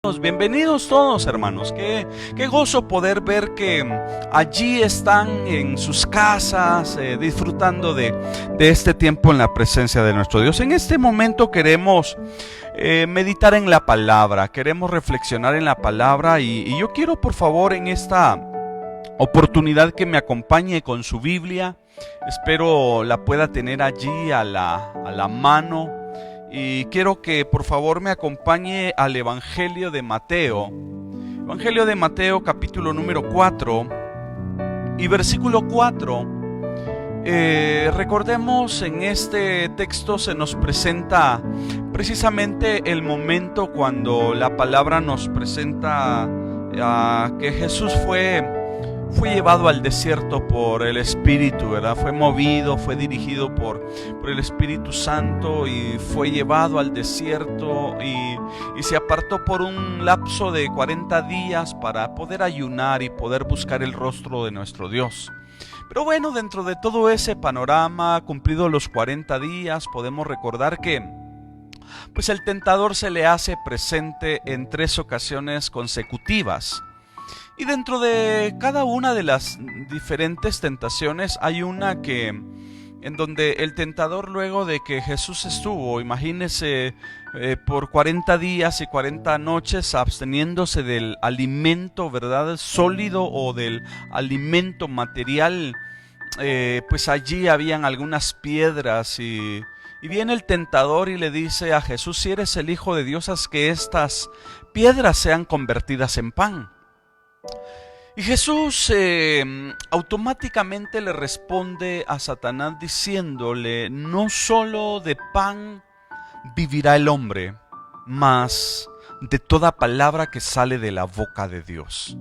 Bienvenidos todos, hermanos. Qué gozo poder ver que allí están en sus casas disfrutando de este tiempo en la presencia de nuestro Dios. En este momento queremos meditar en la palabra, queremos reflexionar en la palabra y yo quiero, por favor, en esta oportunidad que me acompañe con su Biblia. Espero la pueda tener allí a la mano. Y quiero que por favor me acompañe al Evangelio de Mateo. Evangelio de Mateo, capítulo número 4 y versículo 4. Recordemos, en este texto se nos presenta precisamente el momento cuando la palabra nos presenta que Jesús fue llevado al desierto por el Espíritu, ¿verdad? Fue movido, fue dirigido por el Espíritu Santo y fue llevado al desierto y se apartó por un lapso de 40 días para poder ayunar y poder buscar el rostro de nuestro Dios. Pero bueno, dentro de todo ese panorama, cumplidos los 40 días, podemos recordar que pues el tentador se le hace presente en 3 ocasiones consecutivas. Y dentro de cada una de las diferentes tentaciones hay una en donde el tentador, luego de que Jesús estuvo, imagínese, por 40 días y 40 noches absteniéndose del alimento, ¿verdad?, sólido o del alimento material, pues allí habían algunas piedras y viene el tentador y le dice a Jesús: si eres el Hijo de Dios, haz que estas piedras sean convertidas en pan. Y Jesús automáticamente le responde a Satanás diciéndole: no solo de pan vivirá el hombre, mas de toda palabra que sale de la boca de Dios.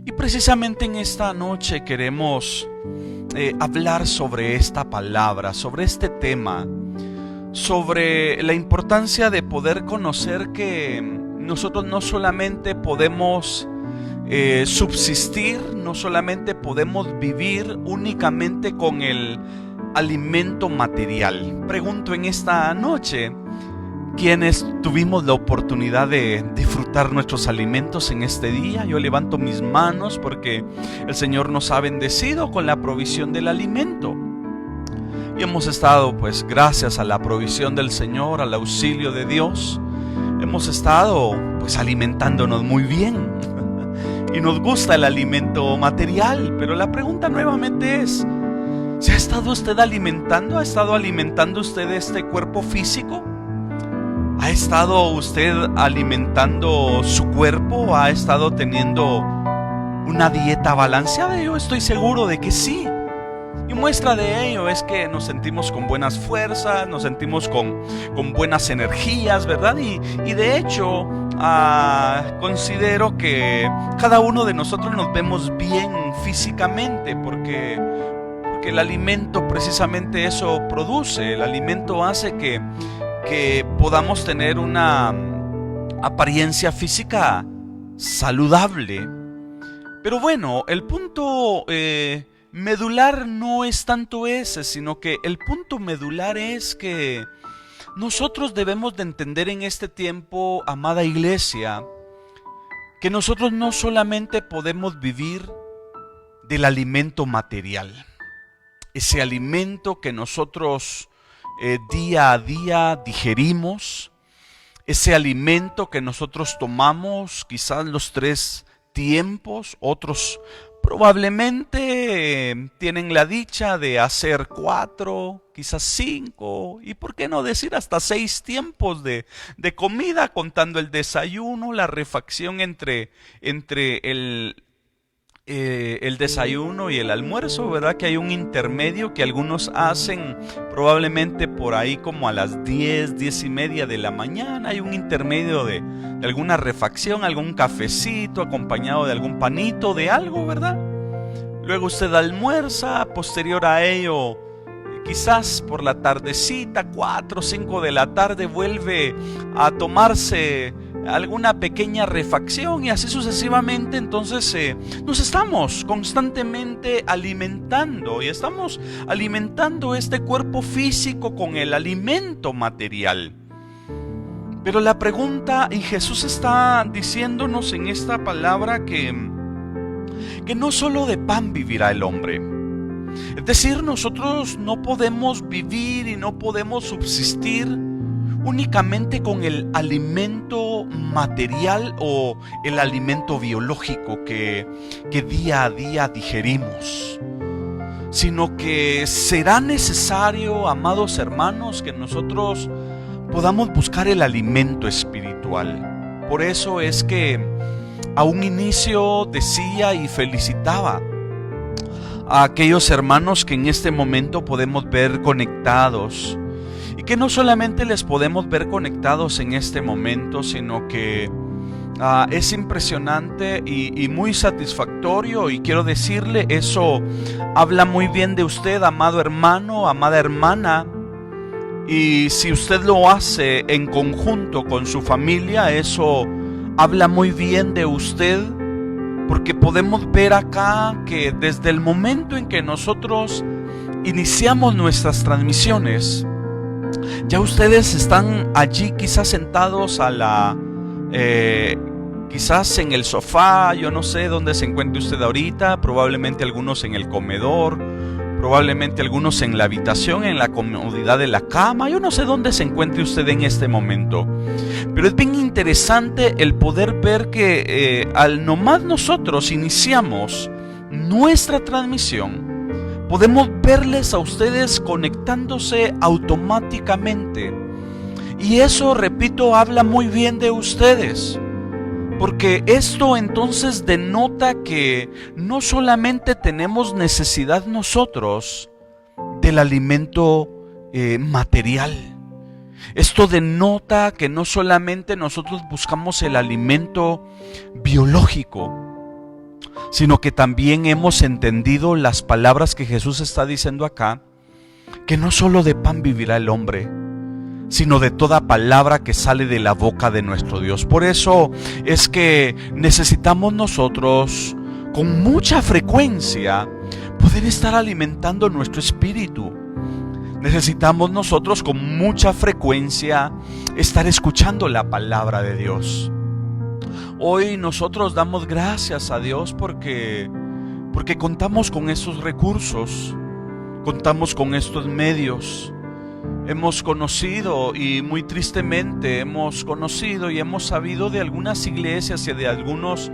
Y precisamente en esta noche queremos hablar sobre esta palabra, sobre este tema, sobre la importancia de poder conocer que nosotros no solamente podemos subsistir, no solamente podemos vivir únicamente con el alimento material. Pregunto en esta noche, ¿quiénes tuvimos la oportunidad de disfrutar nuestros alimentos en este día? Yo levanto mis manos porque el Señor nos ha bendecido con la provisión del alimento. Y hemos estado, pues gracias a la provisión del Señor, al auxilio de Dios, hemos estado pues alimentándonos muy bien. Y nos gusta el alimento material, pero la pregunta nuevamente es: ¿se ha estado usted alimentando? ¿Ha estado alimentando usted este cuerpo físico? ¿Ha estado usted alimentando su cuerpo? ¿Ha estado teniendo una dieta balanceada? Yo estoy seguro de que sí. Y muestra de ello es que nos sentimos con buenas fuerzas, nos sentimos con buenas energías, ¿verdad? Y de hecho, considero que cada uno de nosotros nos vemos bien físicamente porque el alimento precisamente eso produce. El alimento hace que podamos tener una apariencia física saludable. Pero bueno, el punto medular no es tanto ese, sino que el punto medular es que nosotros debemos de entender en este tiempo, amada iglesia, que nosotros no solamente podemos vivir del alimento material, ese alimento que nosotros día a día digerimos, ese alimento que nosotros tomamos quizás los 3 tiempos, otros probablemente tienen la dicha de hacer 4, quizás 5, y por qué no decir hasta 6 tiempos de comida, contando el desayuno, la refacción entre el desayuno y el almuerzo, ¿verdad? Que hay un intermedio que algunos hacen probablemente por ahí como a las 10, 10 y media de la mañana. Hay un intermedio de alguna refacción, algún cafecito acompañado de algún panito, de algo, ¿verdad? Luego usted almuerza, posterior a ello, quizás por la tardecita, 4 o 5 de la tarde, vuelve a tomarse alguna pequeña refacción y así sucesivamente. Entonces nos estamos constantemente alimentando y estamos alimentando este cuerpo físico con el alimento material. Pero la pregunta, y Jesús está diciéndonos en esta palabra que no solo de pan vivirá el hombre. Es decir, nosotros no podemos vivir y no podemos subsistir únicamente con el alimento material o el alimento biológico que día a día digerimos, sino que será necesario, amados hermanos, que nosotros podamos buscar el alimento espiritual. Por eso es que a un inicio decía y felicitaba a aquellos hermanos que en este momento podemos ver conectados, y que no solamente les podemos ver conectados en este momento, sino que es impresionante y muy satisfactorio, y quiero decirle, eso habla muy bien de usted, amado hermano, amada hermana. Y si usted lo hace en conjunto con su familia, eso habla muy bien de usted, porque podemos ver acá que desde el momento en que nosotros iniciamos nuestras transmisiones, ya ustedes están allí quizás sentados quizás en el sofá, yo no sé dónde se encuentre usted ahorita, probablemente algunos en el comedor, probablemente algunos en la habitación, en la comodidad de la cama, yo no sé dónde se encuentre usted en este momento. Pero es bien interesante el poder ver que al nomás nosotros iniciamos nuestra transmisión, podemos verles a ustedes conectándose automáticamente. Y eso, repito, habla muy bien de ustedes. Porque esto entonces denota que no solamente tenemos necesidad nosotros del alimento material. Esto denota que no solamente nosotros buscamos el alimento biológico, sino que también hemos entendido las palabras que Jesús está diciendo acá, que no solo de pan vivirá el hombre, sino de toda palabra que sale de la boca de nuestro Dios. Por eso es que necesitamos nosotros con mucha frecuencia poder estar alimentando nuestro espíritu. Necesitamos nosotros con mucha frecuencia estar escuchando la palabra de Dios. Hoy nosotros damos gracias a Dios porque contamos con estos recursos, contamos con estos medios. Hemos conocido, y muy tristemente hemos conocido y hemos sabido de algunas iglesias y de algunos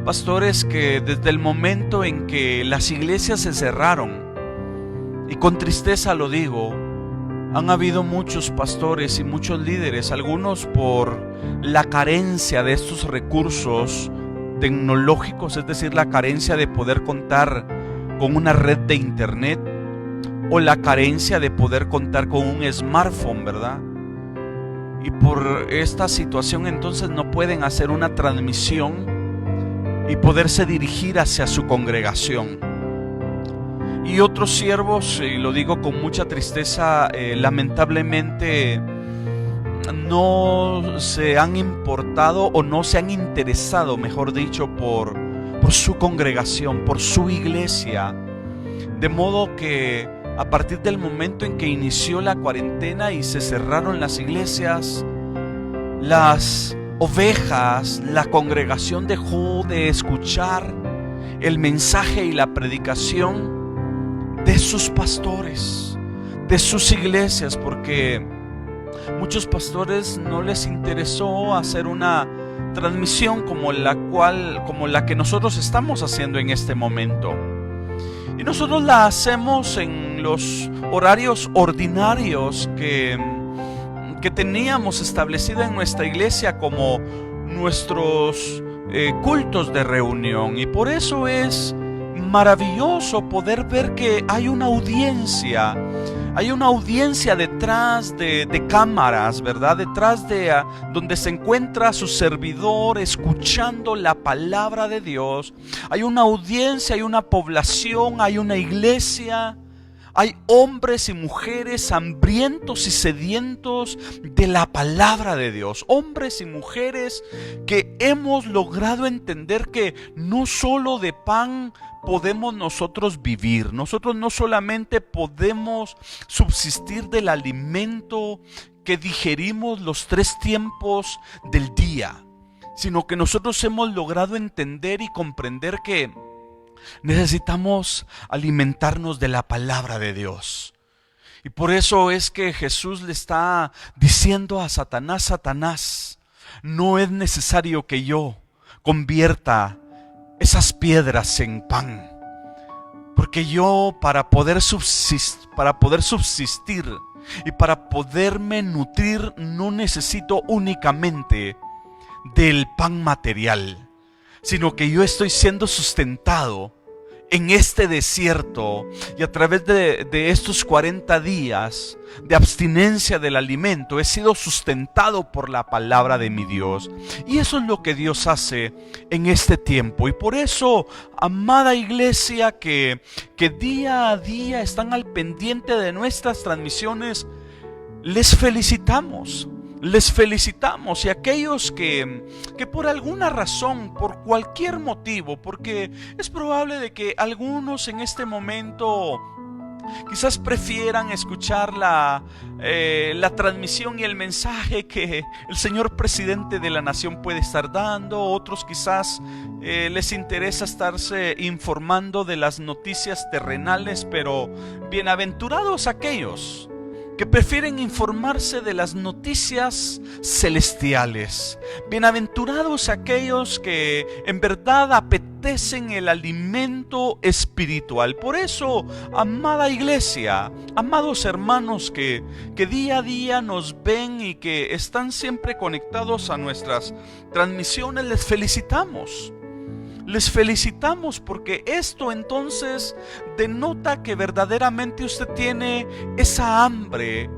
pastores que desde el momento en que las iglesias se cerraron, y con tristeza lo digo, han habido muchos pastores y muchos líderes, algunos por la carencia de estos recursos tecnológicos, es decir, la carencia de poder contar con una red de internet, o la carencia de poder contar con un smartphone, ¿verdad? Y por esta situación entonces no pueden hacer una transmisión y poderse dirigir hacia su congregación. Y otros siervos, y lo digo con mucha tristeza, lamentablemente no se han importado o no se han interesado, mejor dicho, por su congregación, por su iglesia. De modo que a partir del momento en que inició la cuarentena y se cerraron las iglesias, las ovejas, la congregación dejó de escuchar el mensaje y la predicación de sus pastores, de sus iglesias, porque muchos pastores no les interesó hacer una transmisión como la que nosotros estamos haciendo en este momento. Y nosotros la hacemos en los horarios ordinarios que teníamos establecido en nuestra iglesia como nuestros cultos de reunión. Y por eso es maravilloso poder ver que hay una audiencia detrás de cámaras, ¿verdad? Detrás de donde se encuentra su servidor escuchando la palabra de Dios. Hay una audiencia, hay una población, hay una iglesia, Hay hombres y mujeres hambrientos y sedientos de la palabra de Dios. Hombres y mujeres que hemos logrado entender que no solo de pan podemos nosotros vivir. Nosotros no solamente podemos subsistir del alimento que digerimos los 3 tiempos del día, sino que nosotros hemos logrado entender y comprender que necesitamos alimentarnos de la palabra de Dios. Y por eso es que Jesús le está diciendo a Satanás: Satanás, no es necesario que yo convierta esas piedras en pan, porque yo para poder subsistir y para poderme nutrir no necesito únicamente del pan material, sino que yo estoy siendo sustentado en este desierto, y a través de estos 40 días de abstinencia del alimento he sido sustentado por la palabra de mi Dios. Y eso es lo que Dios hace en este tiempo. Y por eso, amada iglesia que día a día están al pendiente de nuestras transmisiones, les felicitamos. Les felicitamos. Y aquellos que por alguna razón, por cualquier motivo, porque es probable de que algunos en este momento quizás prefieran escuchar la transmisión y el mensaje que el señor presidente de la nación puede estar dando. Otros quizás les interesa estarse informando de las noticias terrenales, pero bienaventurados aquellos que prefieren informarse de las noticias celestiales. Bienaventurados aquellos que en verdad apetecen el alimento espiritual. Por eso, amada iglesia, amados hermanos que día a día nos ven y que están siempre conectados a nuestras transmisiones, les felicitamos. Les felicitamos porque esto entonces denota que verdaderamente usted tiene esa hambre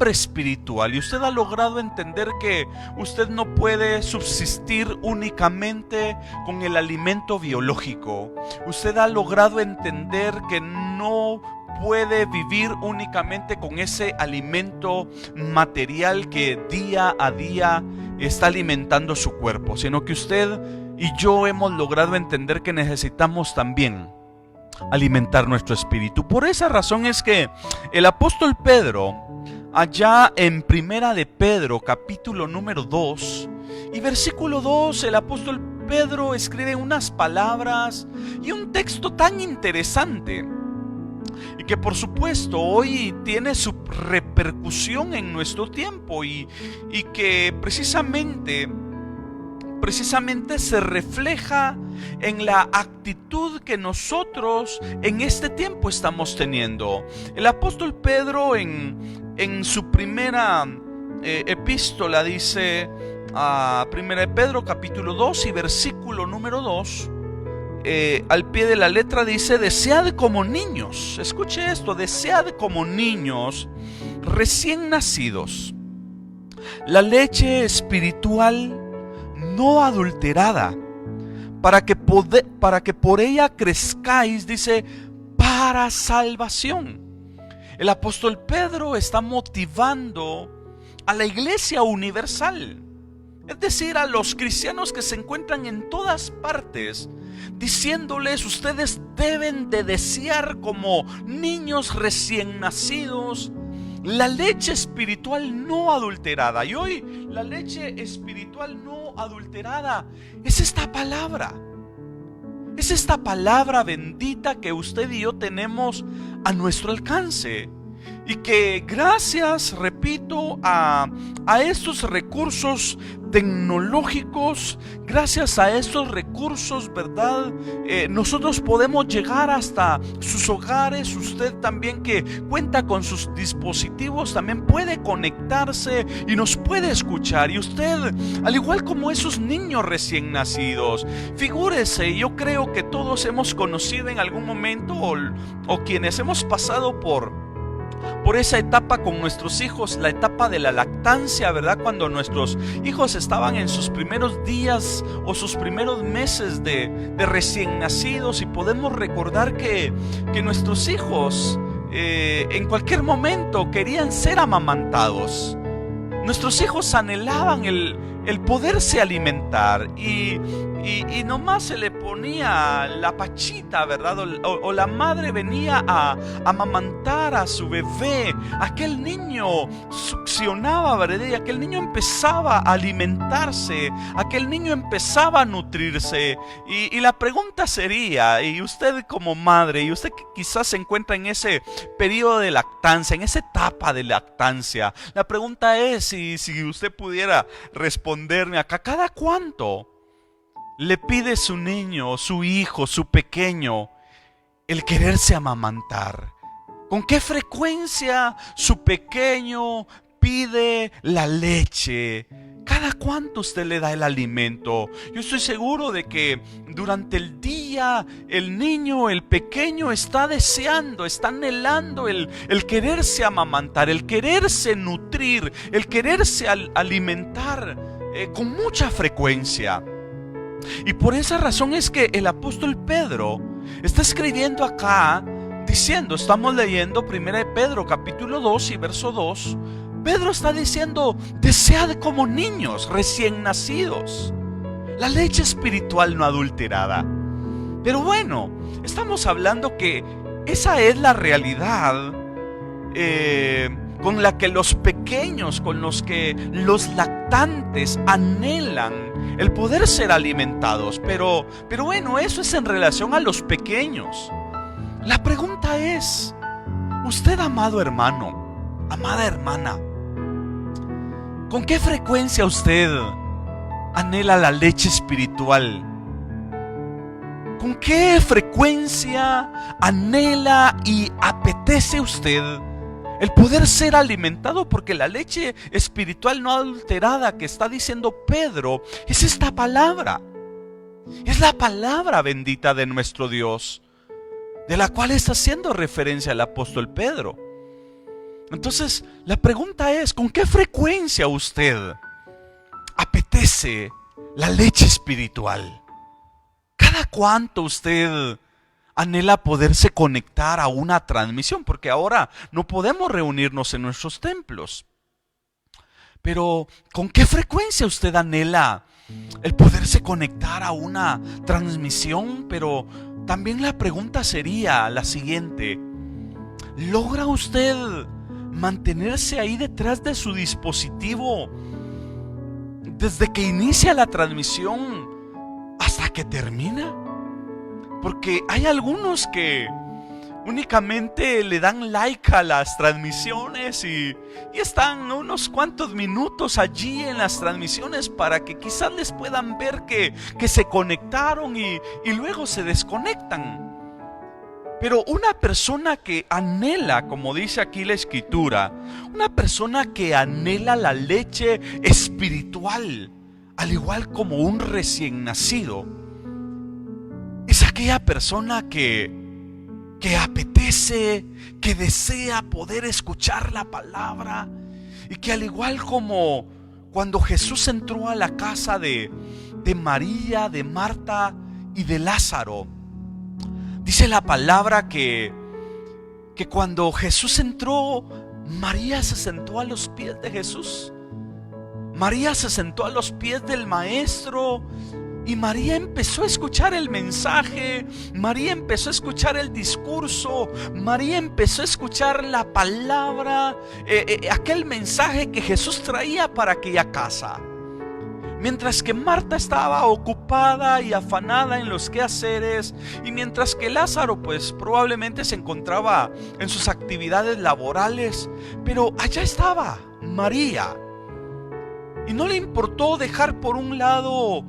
espiritual, y usted ha logrado entender que usted no puede subsistir únicamente con el alimento biológico. Usted ha logrado entender que no puede vivir únicamente con ese alimento material que día a día está alimentando su cuerpo, sino que usted y yo hemos logrado entender que necesitamos también alimentar nuestro espíritu. Por esa razón es que el apóstol Pedro, allá en Primera de Pedro, capítulo número 2 y versículo 2, el apóstol Pedro escribe unas palabras y un texto tan interesante, y que por supuesto hoy tiene su repercusión en nuestro tiempo, y que precisamente se refleja en la actitud que nosotros en este tiempo estamos teniendo. El apóstol Pedro en su primera epístola dice, a 1 de Pedro capítulo 2 y versículo número 2, al pie de la letra dice: desead como niños, escuche esto, desead como niños recién nacidos la leche espiritual no adulterada, para que por ella crezcáis, dice, para salvación. El apóstol Pedro está motivando a la iglesia universal, es decir, a los cristianos que se encuentran en todas partes, diciéndoles: ustedes deben de desear como niños recién nacidos la leche espiritual no adulterada. Y hoy la leche espiritual no adulterada es esta palabra. Es esta palabra bendita que usted y yo tenemos a nuestro alcance. Y que gracias, repito, a estos recursos tecnológicos, gracias a estos recursos, ¿verdad? Nosotros podemos llegar hasta sus hogares. Usted también que cuenta con sus dispositivos también puede conectarse y nos puede escuchar. Y usted, al igual como esos niños recién nacidos, figúrese, yo creo que todos hemos conocido en algún momento o quienes hemos pasado por por esa etapa con nuestros hijos, la etapa de la lactancia, ¿verdad? Cuando nuestros hijos estaban en sus primeros días o sus primeros meses de recién nacidos, y podemos recordar que nuestros hijos en cualquier momento querían ser amamantados. Nuestros hijos anhelaban el poderse alimentar y nomás se le ponía la pachita, ¿verdad? O la madre venía a amamantar a su bebé. Aquel niño succionaba, ¿verdad? Y aquel niño empezaba a alimentarse, aquel niño empezaba a nutrirse. Y la pregunta sería, y usted como madre, y usted que quizás se encuentra en ese periodo de lactancia, en esa etapa de lactancia, la pregunta es, si usted pudiera responderme acá, ¿cada cuánto le pide su niño, su hijo, su pequeño el quererse amamantar? ¿Con qué frecuencia su pequeño pide la leche? ¿Cada cuánto usted le da el alimento? Yo estoy seguro de que durante el día el niño, el pequeño está deseando, está anhelando el quererse amamantar, el quererse nutrir, el quererse alimentar con mucha frecuencia. Y por esa razón es que el apóstol Pedro está escribiendo acá diciendo, estamos leyendo 1 Pedro capítulo 2 y verso 2. Pedro está diciendo, desead como niños recién nacidos la leche espiritual no adulterada. Pero bueno, estamos hablando que esa es la realidad con la que los pequeños, con los que los lactantes anhelan el poder ser alimentados. Pero bueno, eso es en relación a los pequeños. La pregunta es, usted, amado hermano, amada hermana, ¿con qué frecuencia usted anhela la leche espiritual? ¿Con qué frecuencia anhela y apetece usted el poder ser alimentado? Porque la leche espiritual no adulterada que está diciendo Pedro es esta palabra. Es la palabra bendita de nuestro Dios, de la cual está haciendo referencia el apóstol Pedro. Entonces, la pregunta es, ¿con qué frecuencia usted apetece la leche espiritual? ¿Cada cuánto usted anhela poderse conectar a una transmisión? Porque ahora no podemos reunirnos en nuestros templos. Pero, ¿con qué frecuencia usted anhela el poderse conectar a una transmisión? Pero también la pregunta sería la siguiente: ¿logra usted mantenerse ahí detrás de su dispositivo desde que inicia la transmisión hasta que termina? Porque hay algunos que únicamente le dan like a las transmisiones y están unos cuantos minutos allí en las transmisiones para que quizás les puedan ver que se conectaron y luego se desconectan. Pero una persona que anhela, como dice aquí la escritura, una persona que anhela la leche espiritual, al igual como un recién nacido, es aquella persona que apetece, que desea poder escuchar la palabra, y que al igual como cuando Jesús entró a la casa de María, de Marta y de Lázaro, dice la palabra que cuando Jesús entró, María se sentó a los pies de Jesús. María se sentó a los pies del Maestro y María empezó a escuchar el mensaje. María empezó a escuchar el discurso. María empezó a escuchar la palabra, aquel mensaje que Jesús traía para aquella casa. Mientras que Marta estaba ocupada y afanada en los quehaceres, y mientras que Lázaro pues probablemente se encontraba en sus actividades laborales, pero allá estaba María. Y no le importó dejar por un lado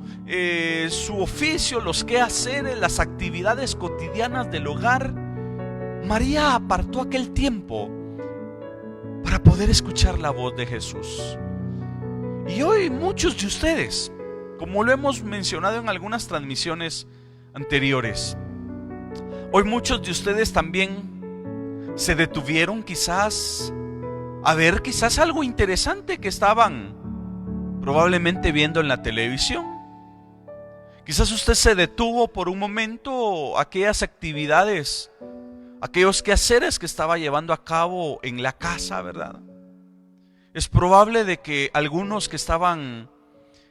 su oficio, los quehaceres, las actividades cotidianas del hogar. María apartó aquel tiempo para poder escuchar la voz de Jesús. Y hoy muchos de ustedes, como lo hemos mencionado en algunas transmisiones anteriores, hoy muchos de ustedes también se detuvieron quizás a ver quizás algo interesante que estaban probablemente viendo en la televisión. Quizás usted se detuvo por un momento aquellas actividades, aquellos quehaceres que estaba llevando a cabo en la casa, ¿verdad? Es probable de que algunos que estaban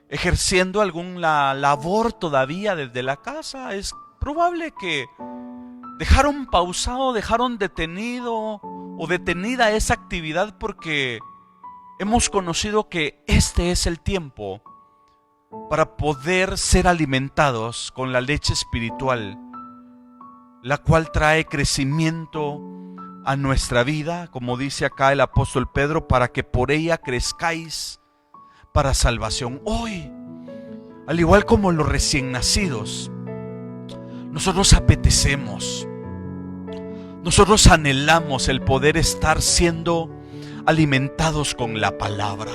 ejerciendo alguna labor todavía desde la casa, es probable que dejaron pausado, dejaron detenido o detenida esa actividad porque hemos conocido que este es el tiempo para poder ser alimentados con la leche espiritual, la cual trae crecimiento a nuestra vida, como dice acá el apóstol Pedro, para que por ella crezcáis para salvación. Hoy, al igual como los recién nacidos, nosotros apetecemos, nosotros anhelamos el poder estar siendo alimentados con la palabra.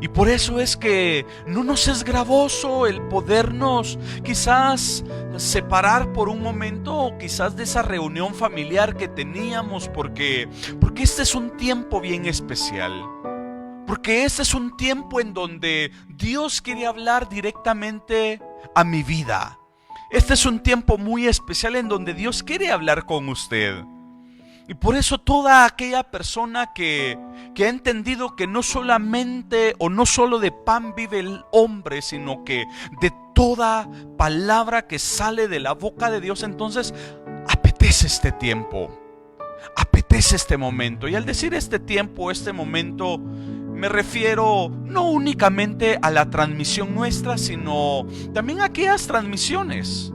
Y por eso es que no nos es gravoso el podernos quizás separar por un momento o quizás de esa reunión familiar que teníamos, porque este es un tiempo bien especial. Porque este es un tiempo en donde Dios quiere hablar directamente a mi vida. Este es un tiempo muy especial en donde Dios quiere hablar con usted. Y por eso toda aquella persona que ha entendido que no solamente o no solo de pan vive el hombre, sino que de toda palabra que sale de la boca de Dios, entonces apetece este tiempo, apetece este momento. Y al decir este tiempo, este momento, me refiero no únicamente a la transmisión nuestra, sino también a aquellas transmisiones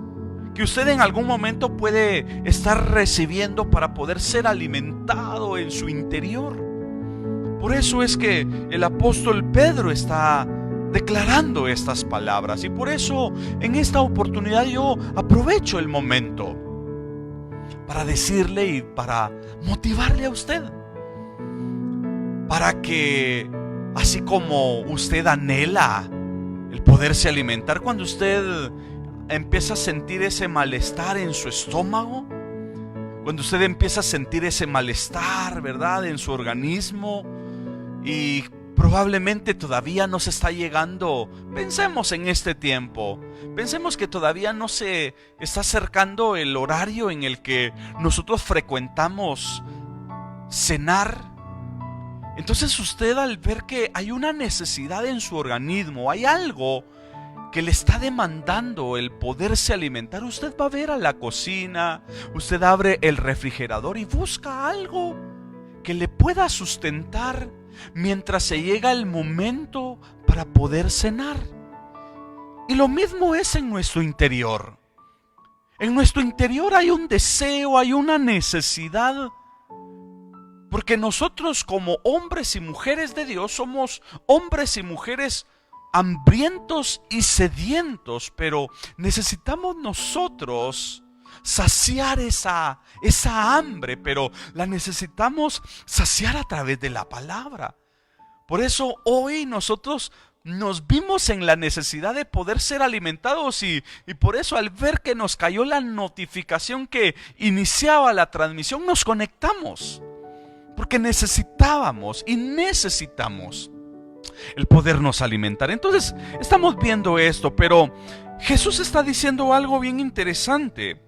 que usted en algún momento puede estar recibiendo para poder ser alimentado en su interior. Por eso es que el apóstol Pedro está declarando estas palabras, y por eso en esta oportunidad yo aprovecho el momento para decirle y para motivarle a usted, para que así como usted anhela el poderse alimentar, cuando usted empieza a sentir ese malestar en su estómago, cuando usted empieza a sentir ese malestar, ¿verdad?, en su organismo, y probablemente todavía no se está llegando, pensemos en este tiempo, pensemos que todavía no se está acercando el horario en el que nosotros frecuentamos cenar. Entonces usted, al ver que hay una necesidad en su organismo, hay algo que le está demandando el poderse alimentar, usted va a ver a la cocina, usted abre el refrigerador y busca algo que le pueda sustentar mientras se llega el momento para poder cenar. Y lo mismo es en nuestro interior. En nuestro interior hay un deseo, hay una necesidad, porque nosotros como hombres y mujeres de Dios somos hombres y mujeres hambrientos y sedientos, pero necesitamos nosotros saciar esa hambre, pero la necesitamos saciar a través de la palabra. Por eso hoy nosotros nos vimos en la necesidad de poder ser alimentados, y por eso al ver que nos cayó la notificación que iniciaba la transmisión, nos conectamos, porque necesitábamos y necesitamos el podernos alimentar. Entonces estamos viendo esto, pero Jesús está diciendo algo bien interesante.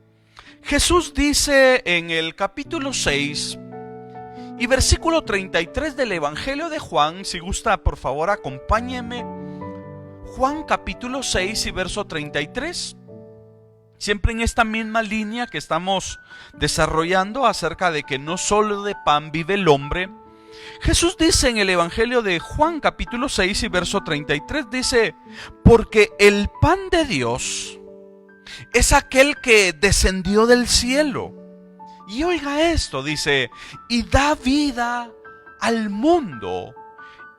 Jesús dice en el capítulo 6 y versículo 33 del Evangelio de Juan, si gusta por favor acompáñeme, Juan capítulo 6 y verso 33, siempre en esta misma línea que estamos desarrollando acerca de que no solo de pan vive el hombre. Jesús dice en el Evangelio de Juan capítulo 6 y verso 33, dice: porque el pan de Dios es aquel que descendió del cielo. Y oiga esto, dice, y da vida al mundo.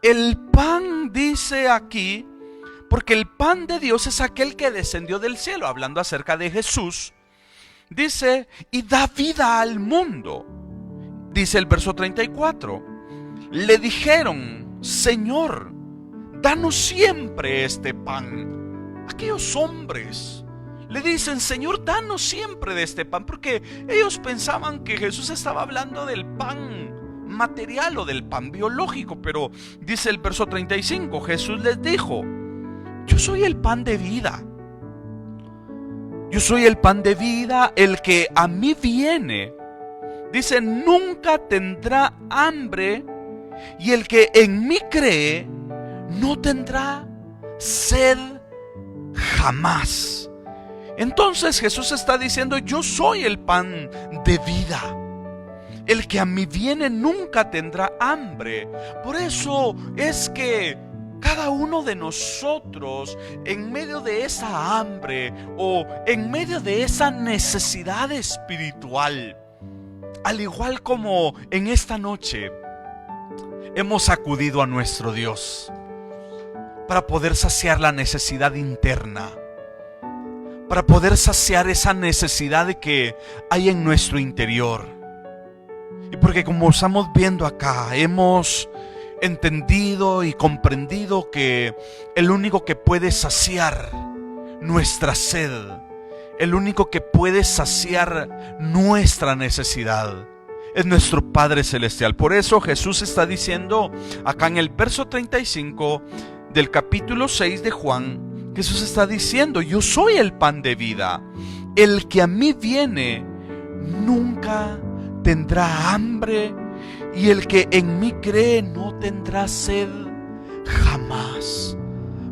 El pan, dice aquí, porque el pan de Dios es aquel que descendió del cielo, hablando acerca de Jesús. Dice, y da vida al mundo. Dice el verso 34. Le dijeron: Señor, danos siempre este pan. Aquellos hombres le dicen: Señor, danos siempre de este pan, porque ellos pensaban que Jesús estaba hablando del pan material o del pan biológico. Pero dice el verso 35, Jesús les dijo: yo soy el pan de vida. Yo soy el pan de vida. El que a mí viene, dice, nunca tendrá hambre, y el que en mí cree no tendrá sed jamás. Entonces Jesús está diciendo: yo soy el pan de vida. El que a mí viene nunca tendrá hambre. Por eso es que cada uno de nosotros, en medio de esa hambre o en medio de esa necesidad espiritual, al igual como en esta noche, hemos acudido a nuestro Dios para poder saciar la necesidad interna, para poder saciar esa necesidad que hay en nuestro interior. Y porque, como estamos viendo acá, hemos entendido y comprendido que el único que puede saciar nuestra sed, el único que puede saciar nuestra necesidad, es nuestro Padre Celestial. Por eso Jesús está diciendo acá en el verso 35 del capítulo 6 de Juan, Jesús está diciendo: yo soy el pan de vida. El que a mí viene nunca tendrá hambre, y el que en mí cree no tendrá sed jamás.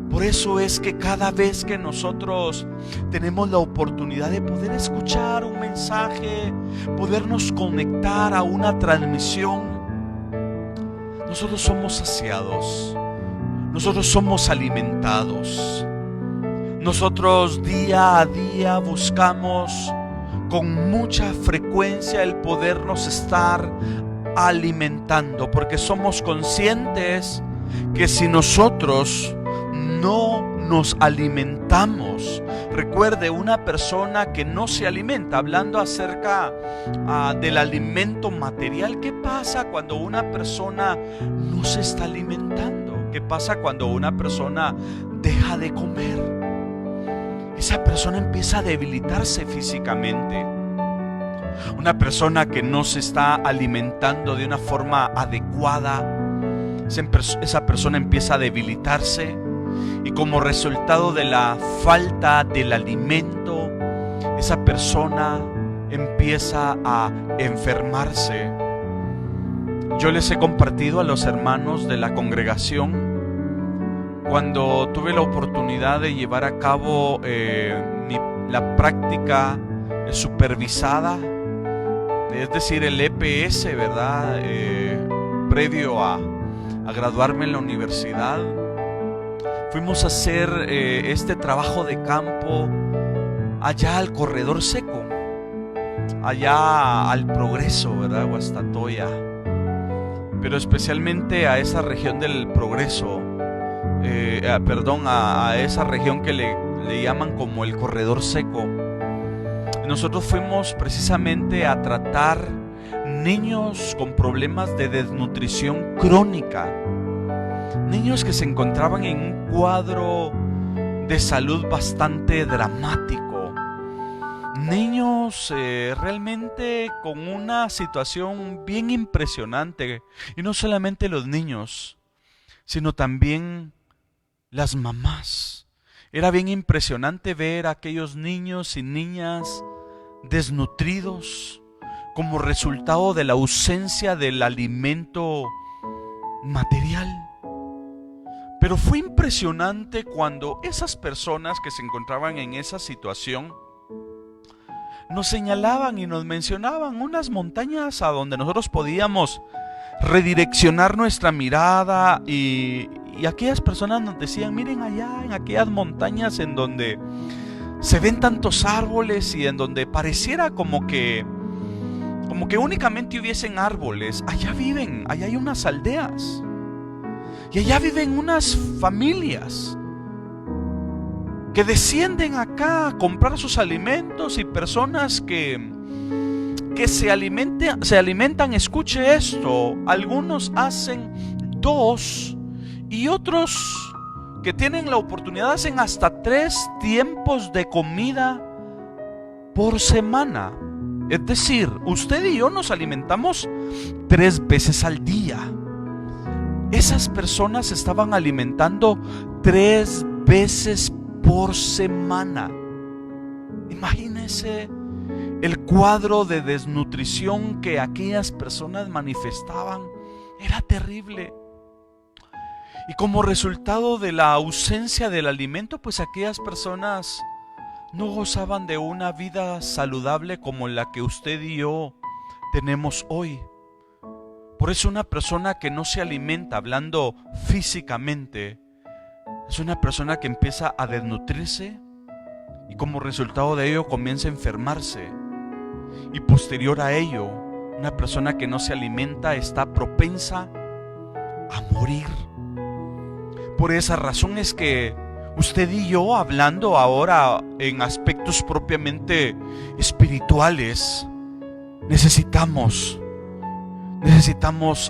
Por eso es que cada vez que nosotros tenemos la oportunidad de poder escuchar un mensaje, podernos conectar a una transmisión, nosotros somos saciados, nosotros somos alimentados. Nosotros día a día buscamos con mucha frecuencia el podernos estar alimentando, porque somos conscientes que si nosotros no nos alimentamos, recuerde, una persona que no se alimenta, hablando acerca del alimento material, ¿qué pasa cuando una persona no se está alimentando? ¿Qué pasa cuando una persona deja de comer? Esa persona empieza a debilitarse físicamente. Una persona que no se está alimentando de una forma adecuada, esa persona empieza a debilitarse, y como resultado de la falta del alimento, esa persona empieza a enfermarse. Yo les he compartido a los hermanos de la congregación, cuando tuve la oportunidad de llevar a cabo la práctica supervisada, es decir, el EPS, ¿verdad? Previo a graduarme en la universidad, fuimos a hacer este trabajo de campo allá al Corredor Seco, allá al Progreso, ¿verdad? Guastatoya, pero especialmente a esa región del Progreso, a esa región que le llaman como el Corredor Seco. Nosotros fuimos precisamente a tratar niños con problemas de desnutrición crónica, niños que se encontraban en un cuadro de salud bastante dramático, niños realmente con una situación bien impresionante. Y no solamente los niños, sino también las mamás. Era bien impresionante ver a aquellos niños y niñas desnutridos como resultado de la ausencia del alimento material. Pero fue impresionante cuando esas personas que se encontraban en esa situación nos señalaban y nos mencionaban unas montañas a donde nosotros podíamos redireccionar nuestra mirada, y aquellas personas nos decían: miren allá en aquellas montañas en donde se ven tantos árboles y en donde pareciera como que únicamente hubiesen árboles, allá hay unas aldeas, y allá viven unas familias que descienden acá a comprar sus alimentos, y personas que se alimentan, escuche esto, algunos hacen 2 y otros que tienen la oportunidad hacen hasta 3 tiempos de comida por semana. Es decir, usted y yo nos alimentamos 3 veces al día. Esas personas se estaban alimentando 3 veces por semana. Imagínense el cuadro de desnutrición que aquellas personas manifestaban. Era terrible. Y como resultado de la ausencia del alimento, pues aquellas personas no gozaban de una vida saludable como la que usted y yo tenemos hoy. Por eso una persona que no se alimenta, hablando físicamente, es una persona que empieza a desnutrirse y como resultado de ello comienza a enfermarse. Y posterior a ello, una persona que no se alimenta está propensa a morir. Por esa razón es que usted y yo, hablando ahora en aspectos propiamente espirituales, necesitamos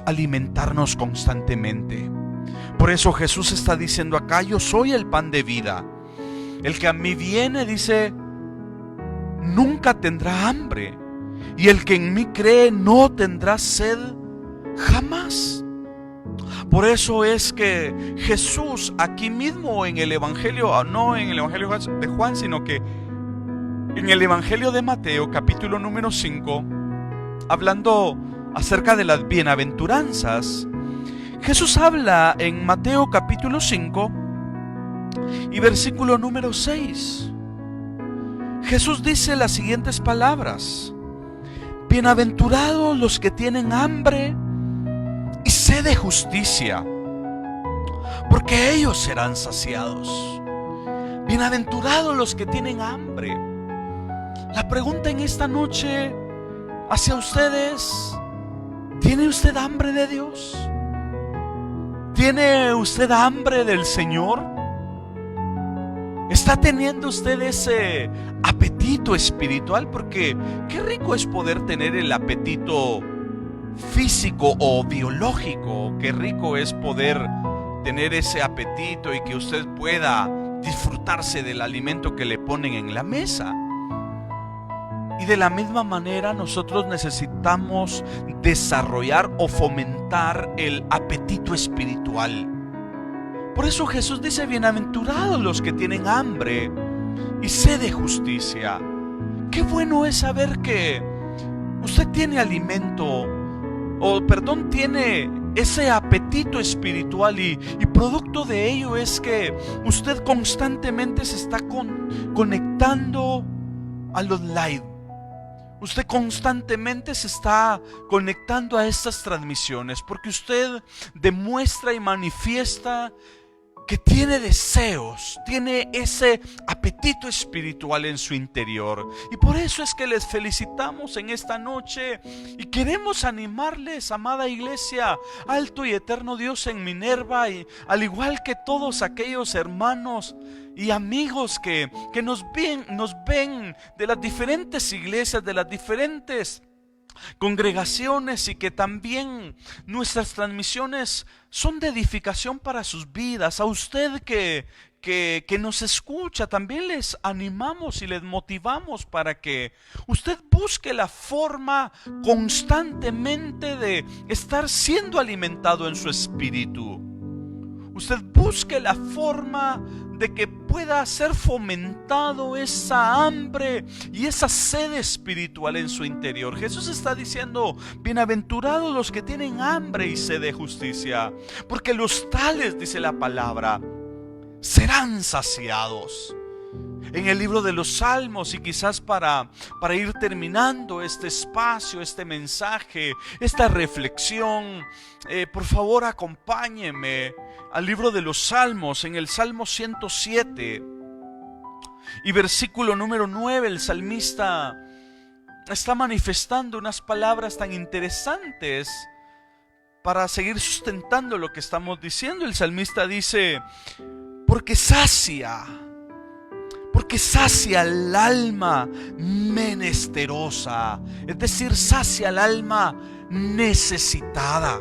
alimentarnos constantemente. Por eso Jesús está diciendo acá: yo soy el pan de vida. El que a mí viene, dice, nunca tendrá hambre, y el que en mí cree no tendrá sed jamás. Por eso es que Jesús aquí mismo en el Evangelio, no en el Evangelio de Juan, sino que en el Evangelio de Mateo, capítulo número 5, hablando acerca de las bienaventuranzas, Jesús habla en Mateo capítulo 5 y versículo número 6. Jesús dice las siguientes palabras: bienaventurados los que tienen hambre y sed de justicia, porque ellos serán saciados. Bienaventurados los que tienen hambre. La pregunta en esta noche hacia ustedes: ¿tiene usted hambre de Dios? ¿Tiene usted hambre del Señor? ¿Está teniendo usted ese apetito espiritual? Porque qué rico es poder tener el apetito físico o biológico. Qué rico es poder tener ese apetito y que usted pueda disfrutarse del alimento que le ponen en la mesa. Y de la misma manera nosotros necesitamos desarrollar o fomentar el apetito espiritual. Por eso Jesús dice: bienaventurados los que tienen hambre y sed de justicia. Qué bueno es saber que usted tiene alimento, tiene ese apetito espiritual y producto de ello es que usted constantemente se está conectando a los live. Usted constantemente se está conectando a estas transmisiones porque usted demuestra y manifiesta que tiene deseos, tiene ese apetito espiritual en su interior. Y por eso es que les felicitamos en esta noche y queremos animarles, amada iglesia, alto y eterno Dios en Minerva, y al igual que todos aquellos hermanos y amigos que nos ven de las diferentes iglesias, de las diferentes congregaciones, y que también nuestras transmisiones son de edificación para sus vidas. A usted que nos escucha, también les animamos y les motivamos para que usted busque la forma constantemente de estar siendo alimentado en su espíritu. Usted busque la forma de que pueda ser fomentado esa hambre y esa sed espiritual en su interior. Jesús está diciendo: bienaventurados los que tienen hambre y sed de justicia, porque los tales, dice la palabra, serán saciados. En el libro de los Salmos, y quizás para ir terminando este espacio, este mensaje, esta reflexión, por favor acompáñeme al libro de los Salmos. En el Salmo 107 y versículo número 9, el salmista está manifestando unas palabras tan interesantes para seguir sustentando lo que estamos diciendo. El salmista dice: porque sacia el alma menesterosa, es decir, sacia el alma necesitada,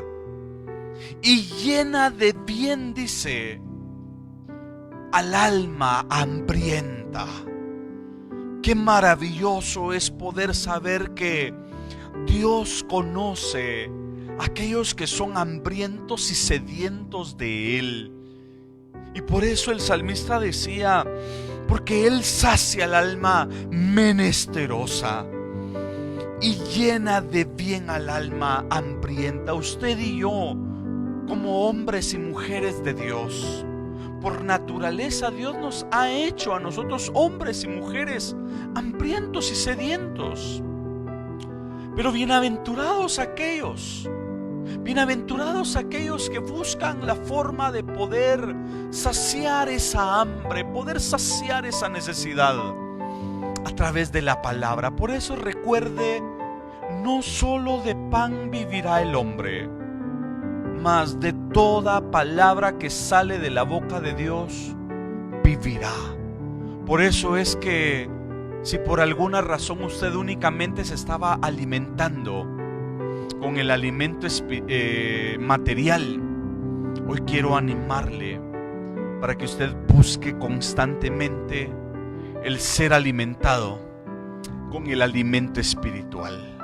y llena de bien, dice, al alma hambrienta. Qué maravilloso es poder saber que Dios conoce a aquellos que son hambrientos y sedientos de Él. Y por eso el salmista decía, porque Él sacia el alma menesterosa y llena de bien al alma hambrienta. Usted y yo, como hombres y mujeres de Dios, por naturaleza Dios nos ha hecho a nosotros hombres y mujeres hambrientos y sedientos. Pero bienaventurados aquellos que buscan la forma de poder saciar esa hambre, poder saciar esa necesidad a través de la palabra. Por eso recuerde, no solo de pan vivirá el hombre, mas de toda palabra que sale de la boca de Dios vivirá. Por eso es que si por alguna razón usted únicamente se estaba alimentando con el alimento material, hoy quiero animarle para que usted busque constantemente el ser alimentado con el alimento espiritual.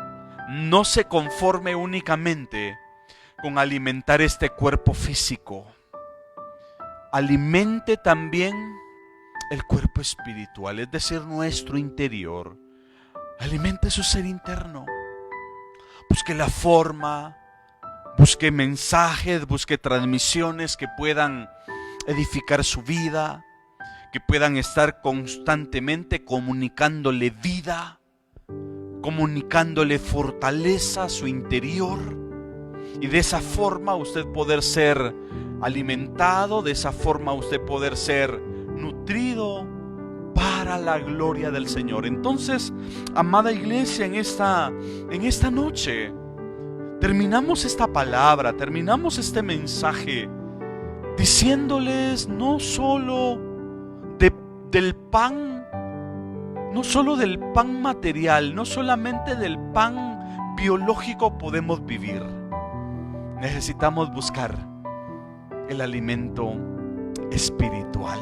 No se conforme únicamente con alimentar este cuerpo físico. Alimente también el cuerpo espiritual, es decir, nuestro interior. Alimente su ser interno. Busque la forma, busque mensajes, busque transmisiones que puedan edificar su vida, que puedan estar constantemente comunicándole vida, comunicándole fortaleza a su interior, y de esa forma usted poder ser alimentado, de esa forma usted poder ser nutrido para la gloria del Señor. Entonces, amada iglesia, en esta noche terminamos esta palabra, terminamos este mensaje diciéndoles no solo del pan, no solo del pan material, no solamente del pan biológico podemos vivir. Necesitamos buscar el alimento espiritual.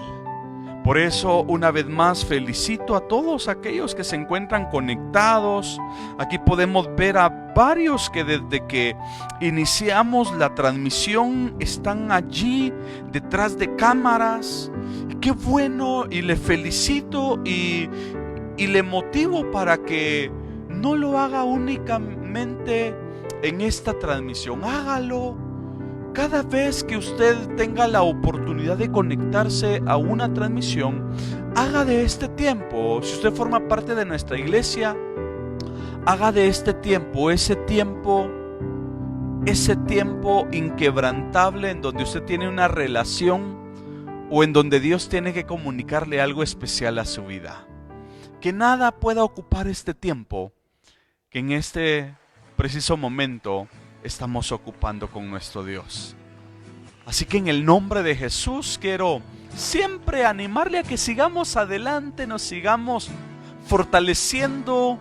Por eso, una vez más, felicito a todos aquellos que se encuentran conectados. Aquí podemos ver a varios que desde que iniciamos la transmisión están allí detrás de cámaras. Qué bueno, y le felicito y le motivo para que no lo haga únicamente en esta transmisión. Hágalo cada vez que usted tenga la oportunidad de conectarse a una transmisión. Haga de este tiempo, si usted forma parte de nuestra iglesia, haga de este tiempo ese tiempo inquebrantable en donde usted tiene una relación o en donde Dios tiene que comunicarle algo especial a su vida. Que nada pueda ocupar este tiempo que en este preciso momento estamos ocupando con nuestro Dios. Así que en el nombre de Jesús quiero siempre animarle a que sigamos adelante, nos sigamos fortaleciendo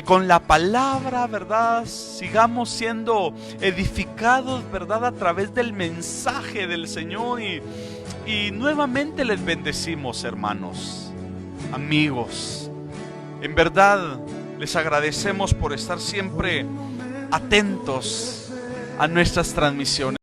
con la palabra, ¿verdad? Sigamos siendo edificados, ¿verdad? A través del mensaje del Señor y nuevamente les bendecimos, hermanos, amigos. En verdad les agradecemos por estar siempre atentos a nuestras transmisiones.